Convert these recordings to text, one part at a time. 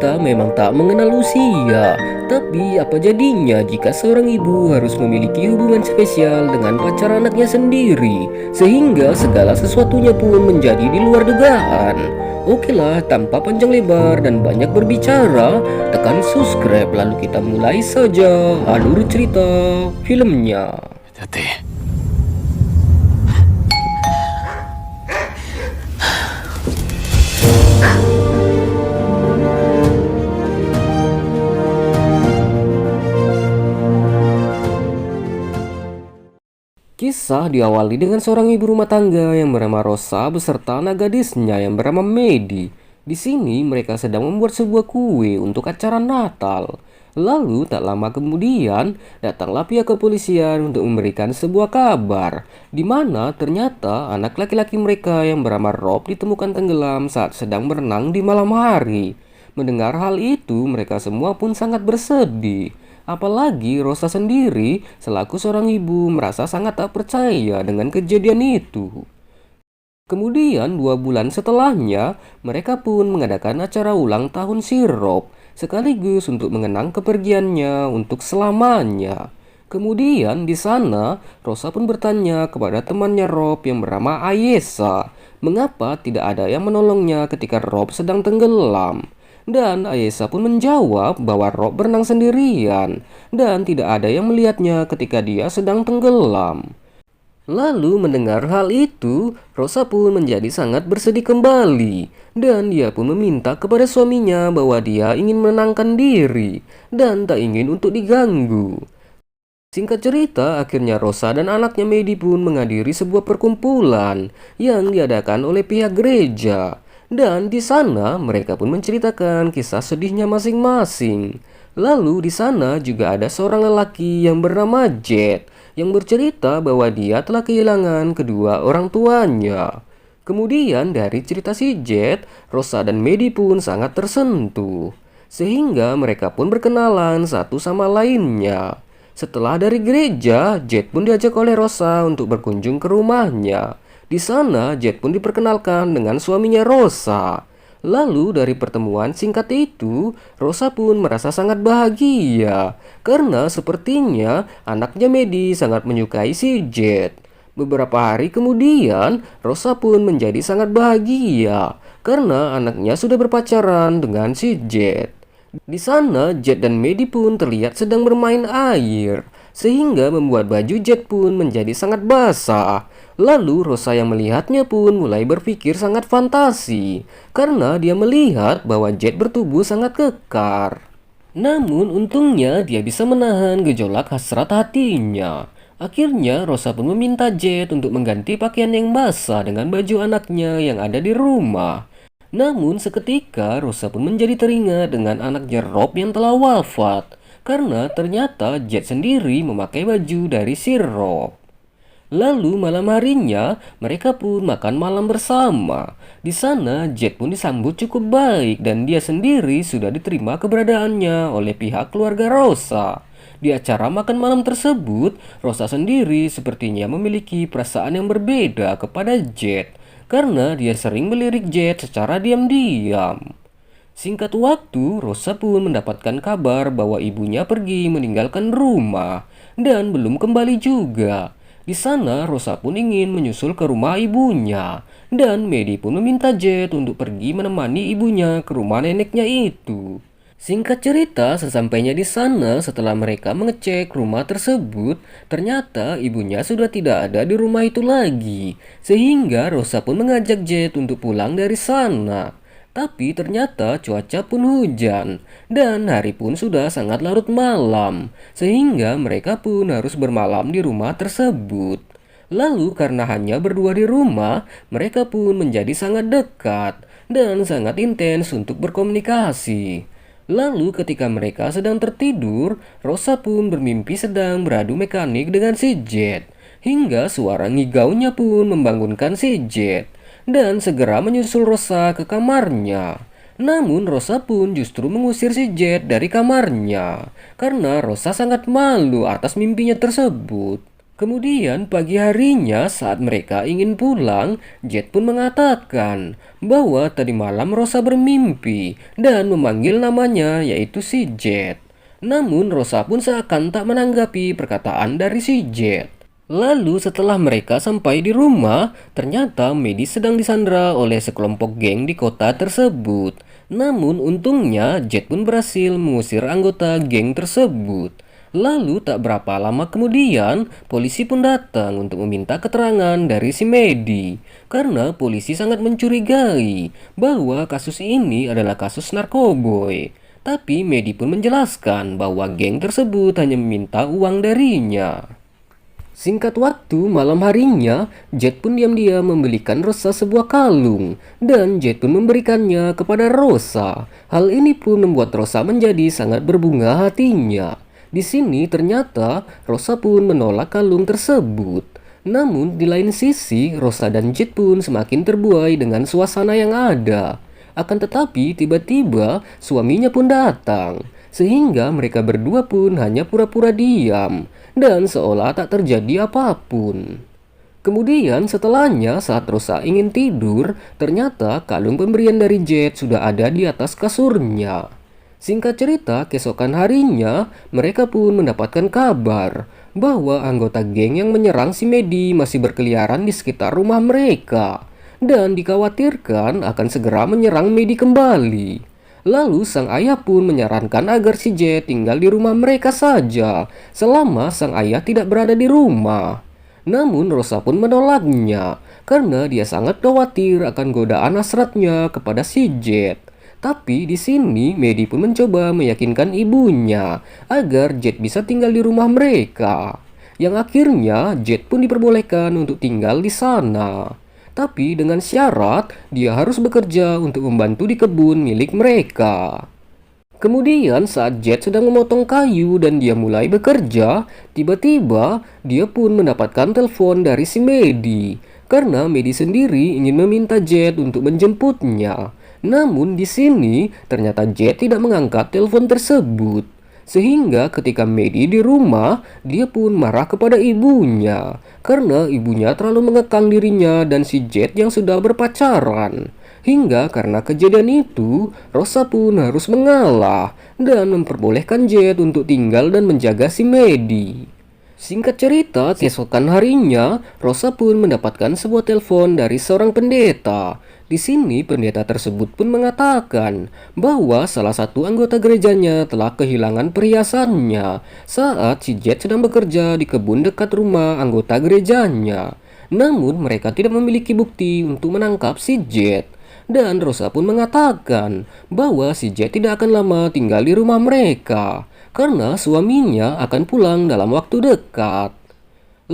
Cinta memang tak mengenal usia, tapi apa jadinya jika seorang ibu harus memiliki hubungan spesial dengan pacar anaknya sendiri, sehingga segala sesuatunya pun menjadi di luar dugaan? Oke lah, tanpa panjang lebar dan banyak berbicara, tekan subscribe lalu kita mulai saja alur cerita filmnya. Hati. Kisah diawali dengan seorang ibu rumah tangga yang bernama Rosa beserta anak gadisnya yang bernama Medi. Di sini mereka sedang membuat sebuah kue untuk acara Natal. Lalu tak lama kemudian datanglah pihak kepolisian untuk memberikan sebuah kabar, di mana ternyata anak laki-laki mereka yang bernama Rob ditemukan tenggelam saat sedang berenang di malam hari. Mendengar hal itu, mereka semua pun sangat bersedih. Apalagi Rosa sendiri selaku seorang ibu merasa sangat tak percaya dengan kejadian itu. Kemudian 2 bulan setelahnya, mereka pun mengadakan acara ulang tahun si Rob, sekaligus untuk mengenang kepergiannya untuk selamanya. Kemudian di sana, Rosa pun bertanya kepada temannya Rob yang bernama Ayesa, mengapa tidak ada yang menolongnya ketika Rob sedang tenggelam. Dan Ayesa pun menjawab bahwa Rob berenang sendirian dan tidak ada yang melihatnya ketika dia sedang tenggelam. Lalu mendengar hal itu, Rosa pun menjadi sangat bersedih kembali dan dia pun meminta kepada suaminya bahwa dia ingin menenangkan diri dan tak ingin untuk diganggu. Singkat cerita, akhirnya Rosa dan anaknya Medi pun menghadiri sebuah perkumpulan yang diadakan oleh pihak gereja. Dan di sana mereka pun menceritakan kisah sedihnya masing-masing. Lalu di sana juga ada seorang lelaki yang bernama Jet yang bercerita bahwa dia telah kehilangan kedua orang tuanya. Kemudian dari cerita si Jet, Rosa dan Medi pun sangat tersentuh. Sehingga mereka pun berkenalan satu sama lainnya. Setelah dari gereja, Jet pun diajak oleh Rosa untuk berkunjung ke rumahnya. Di sana, Jet pun diperkenalkan dengan suaminya Rosa. Lalu dari pertemuan singkat itu, Rosa pun merasa sangat bahagia karena sepertinya anaknya Medi sangat menyukai si Jet. Beberapa hari kemudian, Rosa pun menjadi sangat bahagia karena anaknya sudah berpacaran dengan si Jet. Di sana, Jet dan Medi pun terlihat sedang bermain air, sehingga membuat baju Jet pun menjadi sangat basah. Lalu Rosa yang melihatnya pun mulai berpikir sangat fantasi, karena dia melihat bahwa Jet bertubuh sangat kekar. Namun untungnya dia bisa menahan gejolak hasrat hatinya. Akhirnya Rosa pun meminta Jet untuk mengganti pakaian yang basah dengan baju anaknya yang ada di rumah. Namun seketika Rosa pun menjadi teringat dengan anaknya Rob yang telah wafat, karena ternyata Jet sendiri memakai baju dari si Rob. Lalu malam harinya mereka pun makan malam bersama. Di sana Jet pun disambut cukup baik dan dia sendiri sudah diterima keberadaannya oleh pihak keluarga Rosa. Di acara makan malam tersebut, Rosa sendiri sepertinya memiliki perasaan yang berbeda kepada Jet karena dia sering melirik Jet secara diam-diam. Singkat waktu, Rosa pun mendapatkan kabar bahwa ibunya pergi meninggalkan rumah dan belum kembali juga. Di sana, Rosa pun ingin menyusul ke rumah ibunya, dan Medi pun meminta Jet untuk pergi menemani ibunya ke rumah neneknya itu. Singkat cerita, sesampainya di sana setelah mereka mengecek rumah tersebut, ternyata ibunya sudah tidak ada di rumah itu lagi, sehingga Rosa pun mengajak Jet untuk pulang dari sana. Tapi ternyata cuaca pun hujan dan hari pun sudah sangat larut malam, sehingga mereka pun harus bermalam di rumah tersebut. Lalu karena hanya berdua di rumah, mereka pun menjadi sangat dekat dan sangat intens untuk berkomunikasi. Lalu ketika mereka sedang tertidur, Rosa pun bermimpi sedang beradu mekanik dengan si Jet, hingga suara ngigaunya pun membangunkan si Jet dan segera menyusul Rosa ke kamarnya. Namun Rosa pun justru mengusir si Jet dari kamarnya karena Rosa sangat malu atas mimpinya tersebut. Kemudian pagi harinya saat mereka ingin pulang, Jet pun mengatakan bahwa tadi malam Rosa bermimpi dan memanggil namanya yaitu si Jet. Namun Rosa pun seakan tak menanggapi perkataan dari si Jet. Lalu setelah mereka sampai di rumah, ternyata Medi sedang disandra oleh sekelompok geng di kota tersebut. Namun untungnya Jet pun berhasil mengusir anggota geng tersebut. Lalu tak berapa lama kemudian, polisi pun datang untuk meminta keterangan dari si Medi. Karena polisi sangat mencurigai bahwa kasus ini adalah kasus narkoboy. Tapi Medi pun menjelaskan bahwa geng tersebut hanya meminta uang darinya. Singkat waktu, malam harinya, Jet pun diam-diam membelikan Rosa sebuah kalung, dan Jet pun memberikannya kepada Rosa. Hal ini pun membuat Rosa menjadi sangat berbunga hatinya. Di sini ternyata Rosa pun menolak kalung tersebut. Namun di lain sisi, Rosa dan Jet pun semakin terbuai dengan suasana yang ada. Akan tetapi tiba-tiba suaminya pun datang, sehingga mereka berdua pun hanya pura-pura diam dan seolah tak terjadi apapun. Kemudian setelahnya saat Rosa ingin tidur, ternyata kalung pemberian dari Jet sudah ada di atas kasurnya. Singkat cerita, keesokan harinya mereka pun mendapatkan kabar bahwa anggota geng yang menyerang si Medi masih berkeliaran di sekitar rumah mereka dan dikhawatirkan akan segera menyerang Medi kembali. Lalu sang ayah pun menyarankan agar si Jet tinggal di rumah mereka saja selama sang ayah tidak berada di rumah. Namun Rosa pun menolaknya karena dia sangat khawatir akan godaan hasratnya kepada si Jet. Tapi di sini Medi pun mencoba meyakinkan ibunya agar Jet bisa tinggal di rumah mereka. Yang akhirnya Jet pun diperbolehkan untuk tinggal di sana. Tapi dengan syarat dia harus bekerja untuk membantu di kebun milik mereka. Kemudian saat Jet sedang memotong kayu dan dia mulai bekerja, tiba-tiba dia pun mendapatkan telepon dari si Medi. Karena Medi sendiri ingin meminta Jet untuk menjemputnya. Namun di sini ternyata Jet tidak mengangkat telepon tersebut. Sehingga ketika Medi di rumah, dia pun marah kepada ibunya. Karena ibunya terlalu mengekang dirinya dan si Jet yang sudah berpacaran. Hingga karena kejadian itu, Rosa pun harus mengalah dan memperbolehkan Jet untuk tinggal dan menjaga si Medi. Singkat cerita, keesokan harinya, Rosa pun mendapatkan sebuah telepon dari seorang pendeta. Di sini, pendeta tersebut pun mengatakan bahwa salah satu anggota gerejanya telah kehilangan perhiasannya saat si Jet sedang bekerja di kebun dekat rumah anggota gerejanya. Namun, mereka tidak memiliki bukti untuk menangkap si Jet. Dan Rosa pun mengatakan bahwa si Jet tidak akan lama tinggal di rumah mereka karena suaminya akan pulang dalam waktu dekat.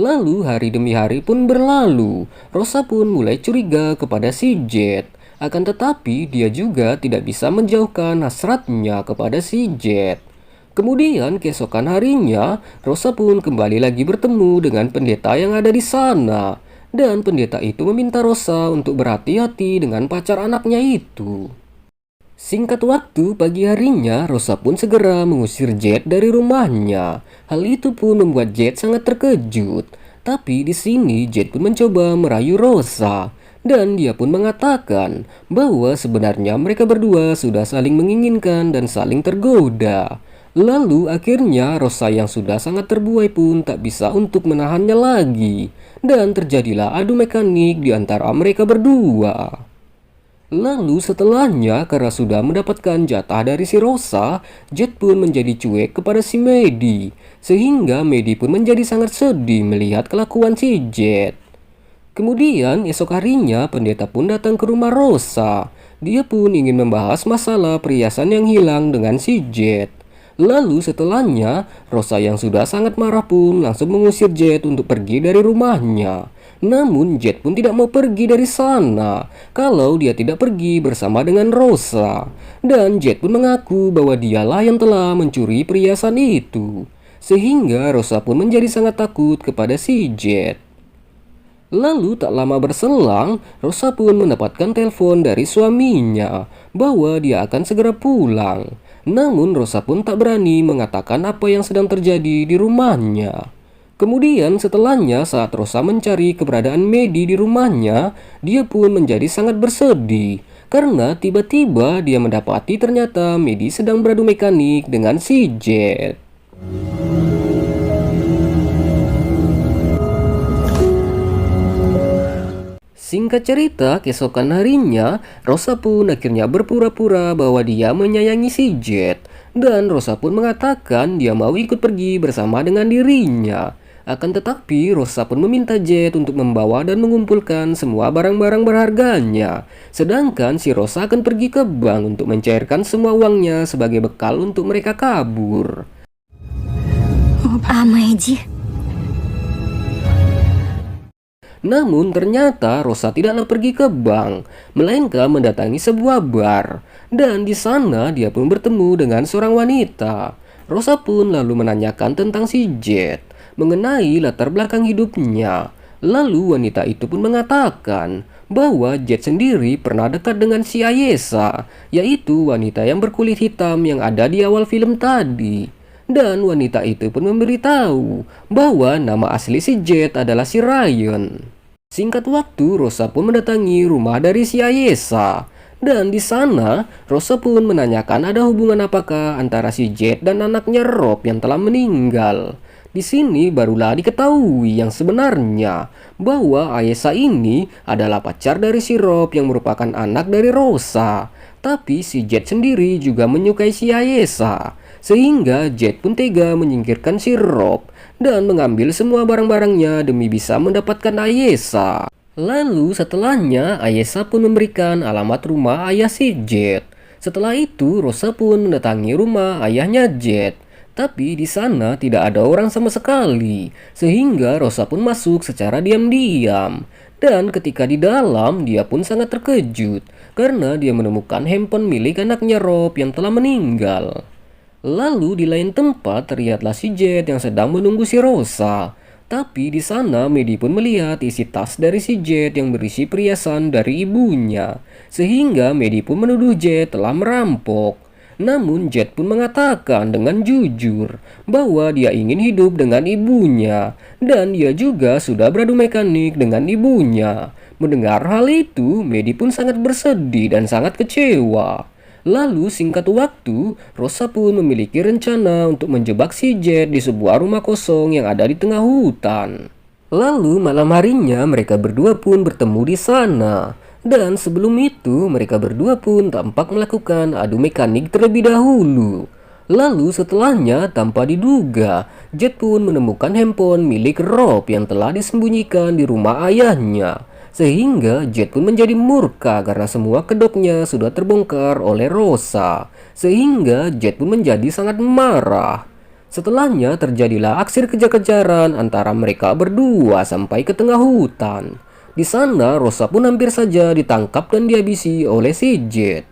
Lalu hari demi hari pun berlalu. Rosa pun mulai curiga kepada si Jet. Akan tetapi dia juga tidak bisa menjauhkan hasratnya kepada si Jet. Kemudian keesokan harinya, Rosa pun kembali lagi bertemu dengan pendeta yang ada di sana. Dan pendeta itu meminta Rosa untuk berhati-hati dengan pacar anaknya itu. Singkat waktu, pagi harinya Rosa pun segera mengusir Jet dari rumahnya. Hal itu pun membuat Jet sangat terkejut. Tapi di sini Jet pun mencoba merayu Rosa. Dan dia pun mengatakan bahwa sebenarnya mereka berdua sudah saling menginginkan dan saling tergoda. Lalu akhirnya Rosa yang sudah sangat terbuai pun tak bisa untuk menahannya lagi. Dan terjadilah adu mekanik di antara mereka berdua. Lalu setelahnya karena sudah mendapatkan jatah dari si Rosa, Jet pun menjadi cuek kepada si Medi. Sehingga Medi pun menjadi sangat sedih melihat kelakuan si Jet. Kemudian esok harinya pendeta pun datang ke rumah Rosa. Dia pun ingin membahas masalah perhiasan yang hilang dengan si Jet. Lalu setelahnya, Rosa yang sudah sangat marah pun langsung mengusir Jet untuk pergi dari rumahnya. Namun Jet pun tidak mau pergi dari sana kalau dia tidak pergi bersama dengan Rosa. Dan Jet pun mengaku bahwa dialah yang telah mencuri perhiasan itu. Sehingga Rosa pun menjadi sangat takut kepada si Jet. Lalu tak lama berselang, Rosa pun mendapatkan telepon dari suaminya bahwa dia akan segera pulang. Namun Rosa pun tak berani mengatakan apa yang sedang terjadi di rumahnya. Kemudian setelahnya saat Rosa mencari keberadaan Medi di rumahnya, dia pun menjadi sangat bersedih. Karena tiba-tiba dia mendapati ternyata Medi sedang beradu mekanik dengan si Jet. Singkat cerita, keesokan harinya, Rosa pun akhirnya berpura-pura bahwa dia menyayangi si Jet. Dan Rosa pun mengatakan dia mau ikut pergi bersama dengan dirinya. Akan tetapi, Rosa pun meminta Jet untuk membawa dan mengumpulkan semua barang-barang berharganya. Sedangkan si Rosa akan pergi ke bank untuk mencairkan semua uangnya sebagai bekal untuk mereka kabur. Namun ternyata Rosa tidaklah pergi ke bank, melainkan mendatangi sebuah bar. Dan di sana dia pun bertemu dengan seorang wanita. Rosa pun lalu menanyakan tentang si Jet, mengenai latar belakang hidupnya. Lalu wanita itu pun mengatakan bahwa Jet sendiri pernah dekat dengan si Ayesa, yaitu wanita yang berkulit hitam yang ada di awal film tadi. Dan wanita itu pun memberitahu bahwa nama asli si Jet adalah si Ryan. Singkat waktu, Rosa pun mendatangi rumah dari si Ayesa. Dan di sana, Rosa pun menanyakan ada hubungan apakah antara si Jet dan anaknya Rob yang telah meninggal. Di sini barulah diketahui yang sebenarnya bahwa Ayesa ini adalah pacar dari si Rob yang merupakan anak dari Rosa. Tapi si Jet sendiri juga menyukai si Ayesa. Sehingga Jet pun tega menyingkirkan si Rob dan mengambil semua barang-barangnya demi bisa mendapatkan Ayesa. Lalu setelahnya Ayesa pun memberikan alamat rumah ayah si Jet. Setelah itu Rosa pun mendatangi rumah ayahnya Jet. Tapi di sana tidak ada orang sama sekali. Sehingga Rosa pun masuk secara diam-diam. Dan ketika di dalam dia pun sangat terkejut karena dia menemukan handphone milik anaknya Rob yang telah meninggal. Lalu di lain tempat terlihatlah si Jet yang sedang menunggu si Rosa. Tapi di sana Medi pun melihat isi tas dari si Jet yang berisi perhiasan dari ibunya. Sehingga Medi pun menuduh Jet telah merampok. Namun Jet pun mengatakan dengan jujur bahwa dia ingin hidup dengan ibunya. Dan dia juga sudah beradu mekanik dengan ibunya. Mendengar hal itu, Medi pun sangat bersedih dan sangat kecewa. Lalu singkat waktu, Rosa pun memiliki rencana untuk menjebak si Jet di sebuah rumah kosong yang ada di tengah hutan. Lalu malam harinya mereka berdua pun bertemu di sana. Dan sebelum itu mereka berdua pun tampak melakukan adu mekanik terlebih dahulu. Lalu setelahnya tanpa diduga, Jet pun menemukan handphone milik Rob yang telah disembunyikan di rumah ayahnya. Sehingga Jet pun menjadi murka karena semua kedoknya sudah terbongkar oleh Rosa. Sehingga Jet pun menjadi sangat marah. Setelahnya terjadilah aksi kejar-kejaran antara mereka berdua sampai ke tengah hutan. Di sana Rosa pun hampir saja ditangkap dan dihabisi oleh si Jet.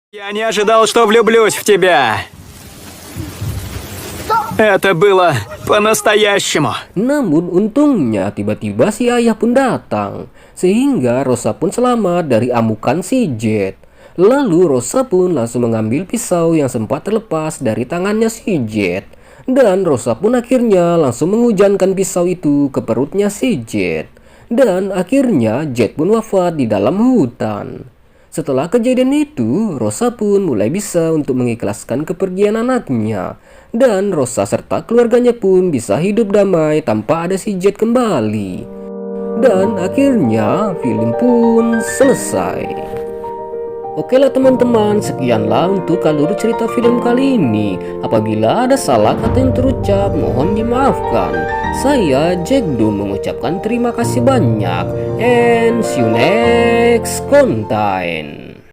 Я не ожидал, что влюблюсь в тебя. Это было по-настоящему. Namun untungnya tiba-tiba si ayah pun datang. Sehingga Rosa pun selamat dari amukan si Jet. Lalu Rosa pun langsung mengambil pisau yang sempat terlepas dari tangannya si Jet. Dan Rosa pun akhirnya langsung mengujankan pisau itu ke perutnya si Jet. Dan akhirnya Jet pun wafat di dalam hutan. Setelah kejadian itu, Rosa pun mulai bisa untuk mengikhlaskan kepergian anaknya. Dan Rosa serta keluarganya pun bisa hidup damai tanpa ada si Jet kembali. Dan akhirnya film pun selesai. Oke lah teman-teman, sekianlah untuk alur cerita film kali ini. Apabila ada salah kata yang terucap, mohon dimaafkan. Saya Jack Doom mengucapkan terima kasih banyak. And see you next content.